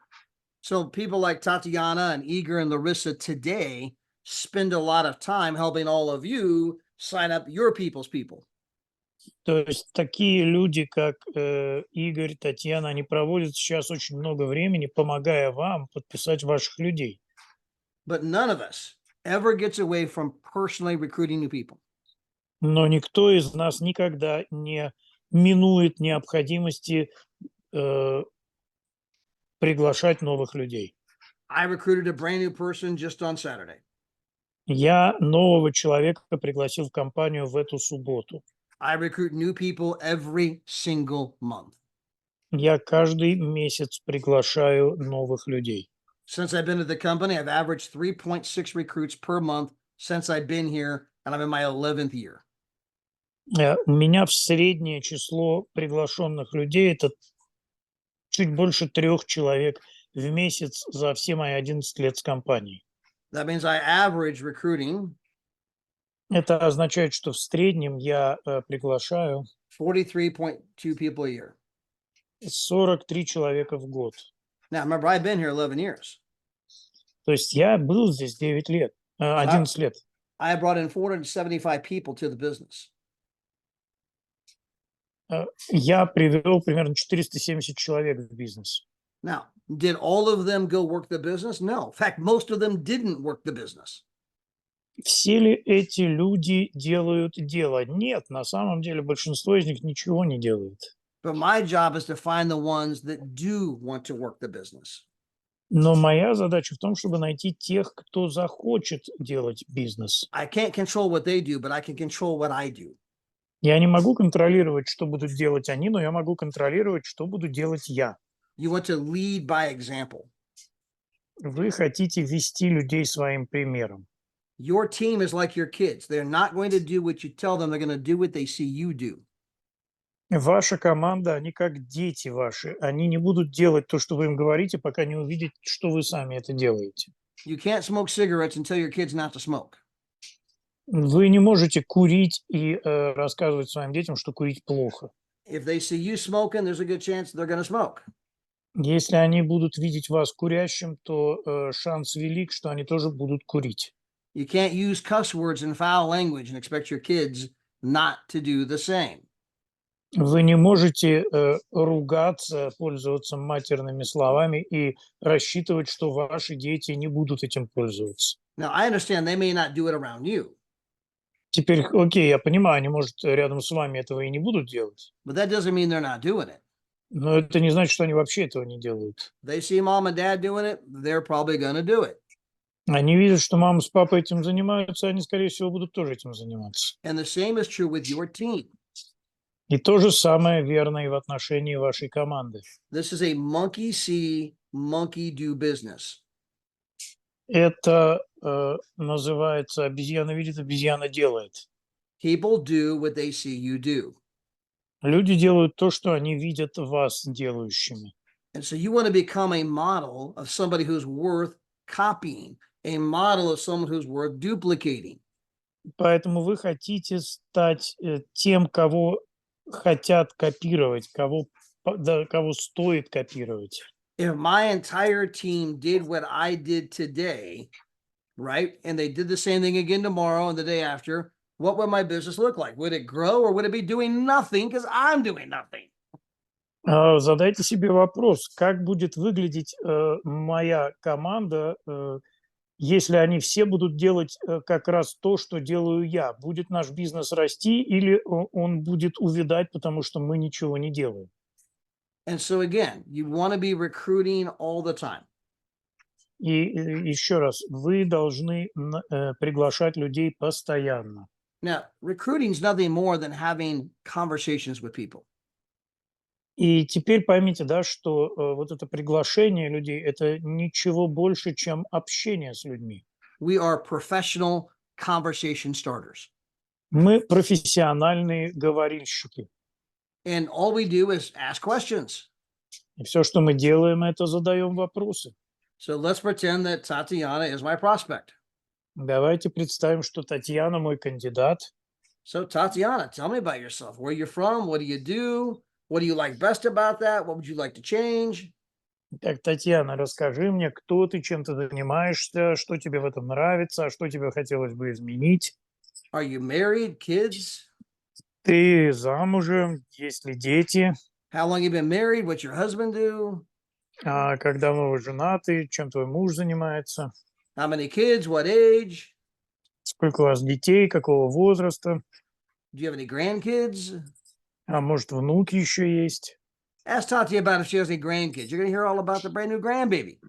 So people like Tatiana and Igor and Larissa today spend a lot of time helping all of you sign up your people's people. То есть такие люди, как Игорь, Татьяна, они проводят сейчас очень много времени, помогая вам подписать ваших людей. But none of us ever gets away from personally recruiting new people. Но никто из нас никогда не минует необходимости приглашать новых людей. I recruited a brand new person just on Saturday. Я нового человека пригласил в компанию в эту субботу. I recruit new people every single month. Я каждый месяц приглашаю новых людей. Since I've been at the company, I've averaged 3.6 recruits per month since I've been here, and I'm in my 11th year. У меня в среднее число приглашенных людей это чуть больше 3 человек в месяц за все мои 11 лет с компанией. That means I average recruiting Это означает, что в среднем я приглашаю 43.2 people a year. 43 человека в год. Now, remember, I've been here 11 years. То есть я был здесь 9 лет, 11 лет. I brought in 475 people to the business. Я привел примерно 470 человек в бизнес. Now, did all of them go work the business? No. In fact, most of them didn't work the business. Все ли эти люди делают дело? Нет, на самом деле большинство из них ничего не делает. But my job is to find the ones that do want to work the business. Но моя задача в том, чтобы найти тех, кто захочет делать бизнес. I can't control what they do, but I can control what I do. Я не могу контролировать, что будут делать они, но я могу контролировать, что буду делать я. You want to lead by example. Вы хотите вести людей своим примером. Your team is like your kids. They're not going to do what you tell them. They're going to do what they see you do. Ваша команда, они как дети ваши. Они не будут делать то, что вы им говорите, пока не увидят, что вы сами это делаете. You can't smoke cigarettes and tell your kids not to smoke. Вы не можете курить и рассказывать своим детям, что курить плохо. If they see you smoking, there's a good chance they're going to smoke. Если они будут видеть вас курящим, то шанс велик, что они тоже будут курить. You can't use cuss words and foul language and expect your kids not to do the same. Вы не можете ругаться, пользоваться матерными словами и рассчитывать, что ваши дети не будут этим пользоваться. Now, I understand they may not do it around you, Теперь, окей, я понимаю, они, может, рядом с вами этого и не будут делать, but that doesn't mean they're not doing it. но это не значит, что они вообще этого не делают. They see mom and dad doing it, they're probably going to do it. Они видят, что мама с папой этим занимаются, они, скорее всего, будут тоже этим заниматься. And the same is true with your team. И то же самое верно и в отношении вашей команды. This is a monkey see, monkey do business. Это называется «обезьяна видит, обезьяна делает». People do what they see you do. Люди делают то, что они видят вас делающими. And so you want to become a model of somebody who's worth copying, a model of someone who's worth duplicating. Поэтому вы хотите стать тем, кого хотят копировать, кого стоит копировать. If my entire team did what I did today, right, and they did the same thing again tomorrow and the day after, what would my business look like? Would it grow or would it be doing nothing because I'm doing nothing? Задайте себе вопрос, как будет выглядеть моя команда, если они все будут делать как раз то, что делаю я. Будет наш бизнес расти или он будет увядать, потому что мы ничего не делаем? And so again, you want to be recruiting all the time. И еще раз, вы должны приглашать людей постоянно. Now, recruiting is nothing more than having conversations with people. И теперь поймите, да, что вот это приглашение людей – это ничего больше, чем общение с людьми. We are professional conversation starters. Мы профессиональные говорильщики. And all we do is ask questions. И все, что мы делаем, это задаем вопросы. So let's pretend that Tatiana is my prospect. Давайте представим, что Татьяна мой кандидат. So Tatiana, tell me about yourself. Where you're from? What do you do? What do you like best about that? What would you like to change? Так, Татьяна, расскажи мне, кто ты, чем ты занимаешься, что тебе в этом нравится, а что тебе хотелось бы изменить. Are you married? Kids? Ты замужем, есть ли дети, How long you been married? What's your husband do? как давно вы женаты, чем твой муж занимается, How many kids? What age? сколько у вас детей, какого возраста, Do you have any grandkids? а может, внуки еще есть. Ask Tati about if she has any grandkids. You're going to hear all about the brand new grandbaby.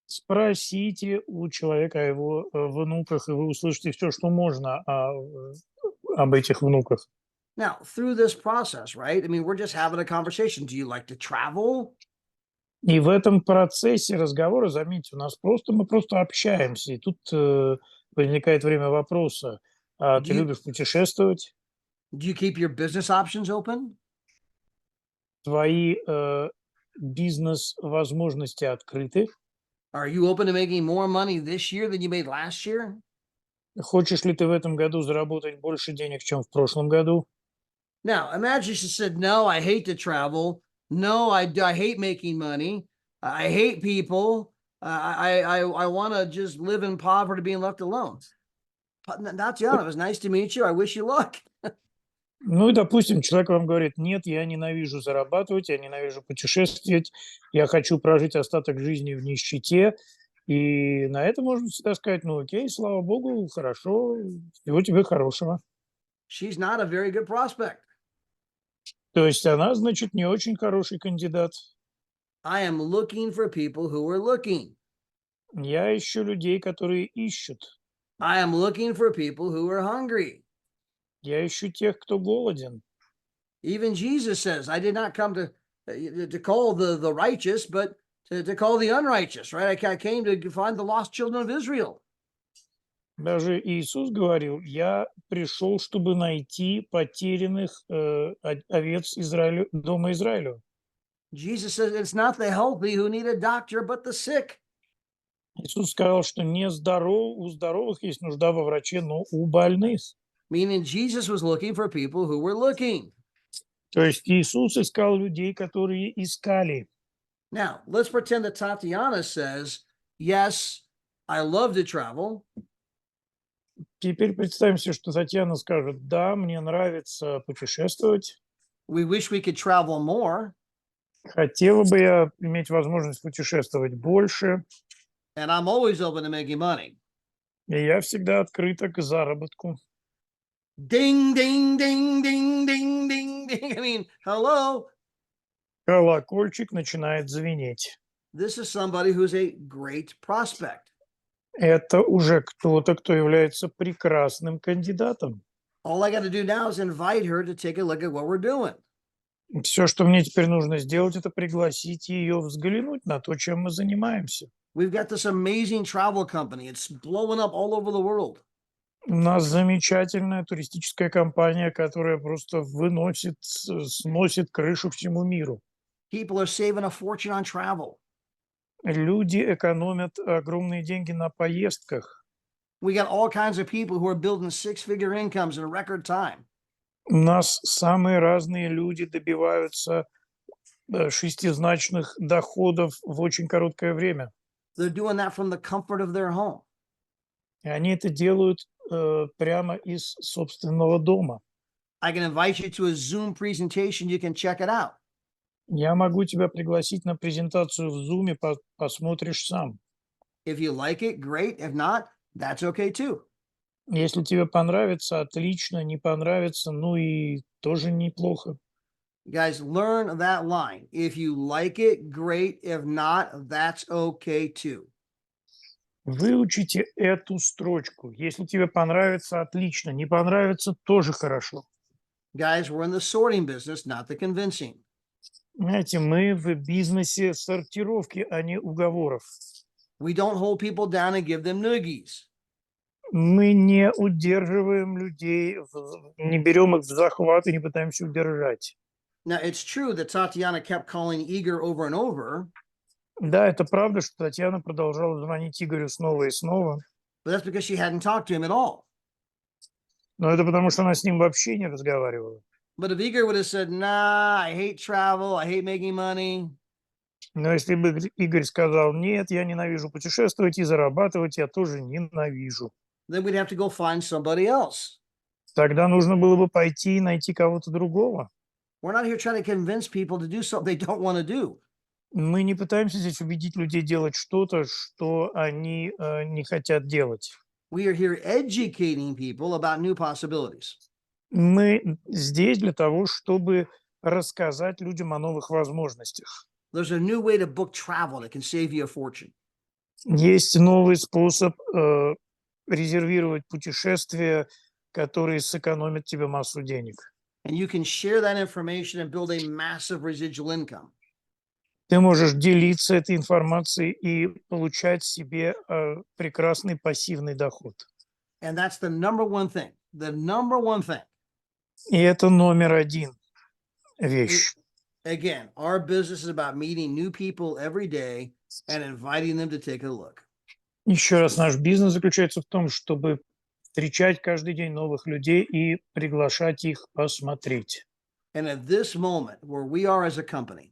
Спросите у человека о его внуках, и вы услышите все, что можно об этих внуках. Now, through this process, right? I mean, we're just having a conversation. Do you like to travel? И в этом процессе разговора, заметьте, мы просто общаемся. И тут возникает время вопроса, ты You- любишь путешествовать? Do you keep your business options open? Твои бизнес-возможности открыты? Are you open to making more money this year than you made last year? Хочешь ли ты в этом году заработать больше денег, чем в прошлом году? Now, imagine she said, no, I hate to travel. No, I hate making money. I hate people. I want to just live in poverty, being left alone. Tatiana, it was nice to meet you. I wish you luck. Ну и, допустим, человек вам говорит, нет, я ненавижу зарабатывать, я ненавижу путешествовать, я хочу прожить остаток жизни в нищете. И на это можно всегда сказать, ну окей, слава богу, хорошо, всего тебе хорошего. She's not a very good prospect. То есть она, значит, не очень хороший кандидат. I am looking for people who are looking. Я ищу людей, которые ищут. I am looking for people who are hungry. Я ищу тех, кто голоден. Even Jesus says, I did not come to call the righteous, but to call the unrighteous, right? I came to find the lost children of Israel. Даже Иисус говорил, я пришел, чтобы найти потерянных овец дома Израилю. Jesus says it's not the healthy who need a doctor, but the sick. Иисус сказал, что у здоровых есть нужда во враче, но у больных. Meaning Jesus was looking for people who were looking. То есть Иисус искал людей, которые искали. Now, let's pretend that Tatiana says, yes, I love to travel. Теперь представим себе, что Татьяна скажет, да, мне нравится путешествовать. We wish we could travel more. Хотела бы я иметь возможность путешествовать больше. And I'm always open to making money. И я всегда открыта к заработку. Ding, ding, ding, ding, ding, ding, ding. I mean, hello. Колокольчик начинает звенеть. This is somebody who's a great prospect. Это уже кто-то, кто является прекрасным кандидатом. All I got to do now is invite her to take a look at what we're doing. Все, что мне теперь нужно сделать, это пригласить ее взглянуть на то, чем мы занимаемся. We've got this amazing travel company. It's blowing up all over the world. У нас замечательная туристическая компания, которая просто сносит крышу всему миру. People are saving a fortune on travel. Люди экономят огромные деньги на поездках. We got all kinds of people who are building six-figure incomes in a record time. У нас самые разные люди добиваются шестизначных доходов в очень короткое время. They're doing that from the comfort of their home. И они это делают прямо из собственного дома. I can invite you to a Zoom presentation. You can check it out. Я могу тебя пригласить на презентацию в Zoom, посмотришь сам. If you like it, great. If not, that's okay too. Если тебе понравится, отлично, не понравится, ну и тоже неплохо. Guys, learn that line. If you like it, great. If not, that's okay too. Выучите эту строчку. Если тебе понравится, отлично, не понравится, тоже хорошо. Guys, we're in the sorting business, not the convincing. Знаете, мы в бизнесе сортировки, а не уговоров. We don't hold people down and give them noogies. Мы не удерживаем людей, не берем их в захват и не пытаемся удержать. Now, it's true that Tatiana kept calling Igor over and over, Да, это правда, что Татьяна продолжала звонить Игорю снова и снова, but that's because she hadn't talked to him at all. но это потому, что она с ним вообще не разговаривала. But if Igor would have said, nah, I hate travel, I hate making money, Но если бы Игорь сказал, нет, я ненавижу путешествовать и зарабатывать, я тоже ненавижу, then we'd have to go find somebody else. тогда нужно было бы пойти и найти кого-то другого. We're not here trying to convince people to do something they don't want to do. Мы не пытаемся здесь убедить людей делать что-то, что они не хотят делать. We are here educating people about new possibilities. Мы здесь для того, чтобы рассказать людям о новых возможностях. There's a new way to book travel that can save you a fortune. Есть новый способ резервировать путешествия, который сэкономит тебе массу денег. And you can share that information and build a massive residual income. Ты можешь делиться этой информацией и получать себе прекрасный пассивный доход. And that's the number one thing. The number one thing. И это номер один вещь. Again, our business is about meeting new people every day and inviting them to take a look. Еще раз, наш бизнес заключается в том, чтобы встречать каждый день новых людей и приглашать их посмотреть. And at this moment, where we are as a company,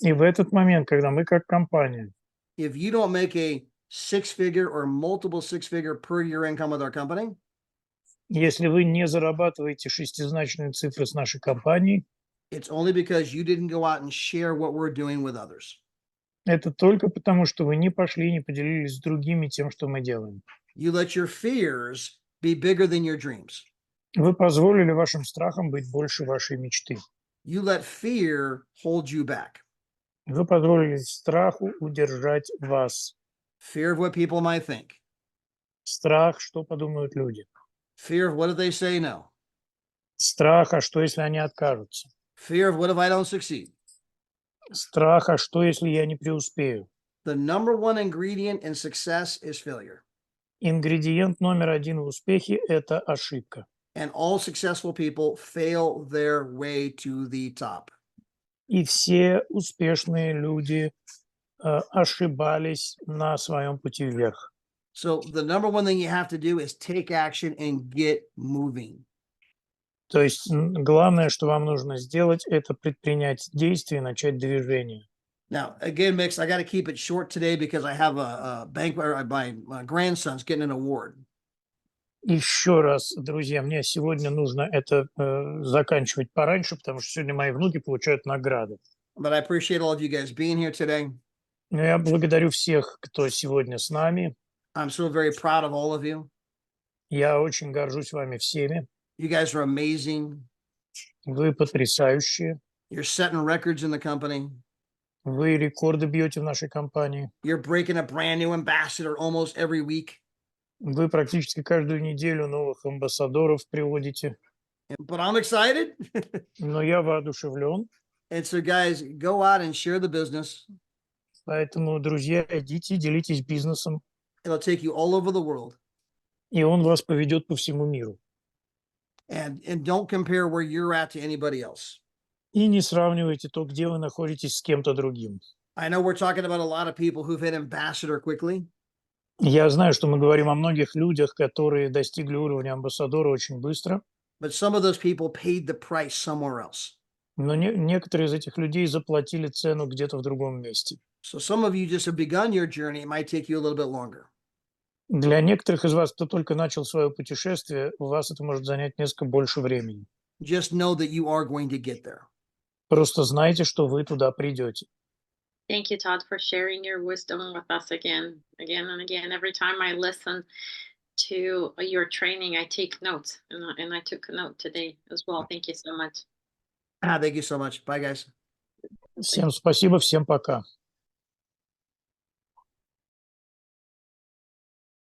И в этот момент, когда мы как компания, if you don't make a six-figure or multiple six-figure per year income with our company, если вы не зарабатываете шестизначные цифры с нашей компанией, it's only because you didn't go out and share what we're doing with others. это только потому, что вы не пошли и не поделились с другими тем, что мы делаем. You let your fears be bigger than your dreams. Вы позволили вашим страхам быть больше вашей мечты. You let fear hold you back. Вы позволили страху удержать вас. Fear of what people might think. Страх, что подумают люди. Fear of what if they say no. Страх, а что, если они откажутся? Fear of what if I don't succeed. Страх, а что, если я не преуспею? The number one ingredient in success is failure. Ингредиент номер один в успехе – это ошибка. And all successful people fail their way to the top. И все успешные люди ошибались на своем пути вверх. So the number one thing you have to do is take action and get moving. То есть главное, что вам нужно сделать, это предпринять действия и начать движение. Now, again, Mix, I got to keep it short today because I have a banquet, or my grandson's getting an award. Еще раз, друзья, мне сегодня нужно это заканчивать пораньше, потому что сегодня мои внуки получают награды. But I appreciate all of you guys being here today. Но я благодарю всех, кто сегодня с нами. I'm so very proud of all of you. Я очень горжусь вами всеми. You guys are amazing. Вы потрясающие. You're setting records in the company. Вы рекорды бьете в нашей компании. You're breaking a brand new ambassador almost every week. Вы практически каждую неделю новых амбассадоров приводите. But I'm excited. Но я воодушевлен. And so, guys, go out and share the business. Поэтому, друзья, идите, делитесь бизнесом. It'll take you all over the world. И он вас поведет по всему миру. And don't compare where you're at to anybody else. И не сравнивайте то, где вы находитесь, с кем-то другим. I know we're talking about a lot of people who've hit ambassador quickly. Я знаю, что мы говорим о многих людях, которые достигли уровня амбассадора очень быстро, But some of those people paid the price somewhere else. но некоторые из этих людей заплатили цену где-то в другом месте. So some of you just have begun your journey. It might take you a little bit longer. Для некоторых из вас, кто только начал свое путешествие, у вас это может занять несколько больше времени. Just know that you are going to get there. Просто знайте, что вы туда придете. Thank you, Todd, for sharing your wisdom with us again and again. Every time I listen to your training, I take notes, and I took a note today as well. Thank you so much. Thank you so much. Bye, guys. Всем спасибо, всем пока.